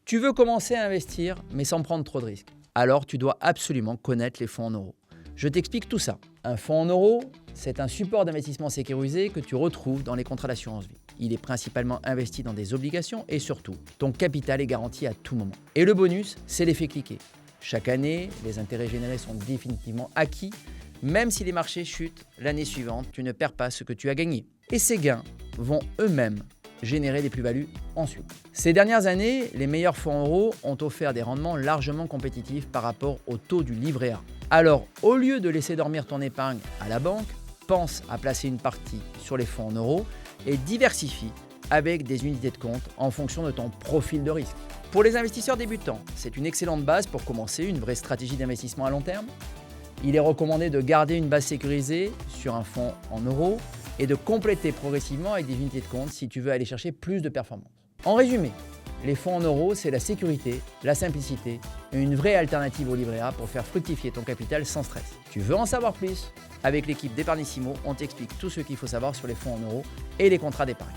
Tu veux commencer à investir, mais sans prendre trop de risques. Alors, tu dois absolument connaître les fonds en euros. Je t'explique tout ça. Un fonds en euros, c'est un support d'investissement sécurisé que tu retrouves dans les contrats d'assurance vie. Il est principalement investi dans des obligations et surtout, ton capital est garanti à tout moment. Et le bonus, c'est l'effet cliquet. Chaque année, les intérêts générés sont définitivement acquis. Même si les marchés chutent, l'année suivante, tu ne perds pas ce que tu as gagné. Et ces gains vont eux-mêmes générer des plus-values ensuite. Ces dernières années, les meilleurs fonds en euros ont offert des rendements largement compétitifs par rapport au taux du livret A. Alors, au lieu de laisser dormir ton épargne à la banque, pense à placer une partie sur les fonds en euros et diversifie avec des unités de compte en fonction de ton profil de risque. Pour les investisseurs débutants, c'est une excellente base pour commencer une vraie stratégie d'investissement à long terme. Il est recommandé de garder une base sécurisée sur un fonds en euros et de compléter progressivement avec des unités de compte si tu veux aller chercher plus de performance. En résumé, les fonds en euros, c'est la sécurité, la simplicité et une vraie alternative au livret A pour faire fructifier ton capital sans stress. Tu veux en savoir plus? Avec l'équipe d'Epargnissimo, on t'explique tout ce qu'il faut savoir sur les fonds en euros et les contrats d'épargne.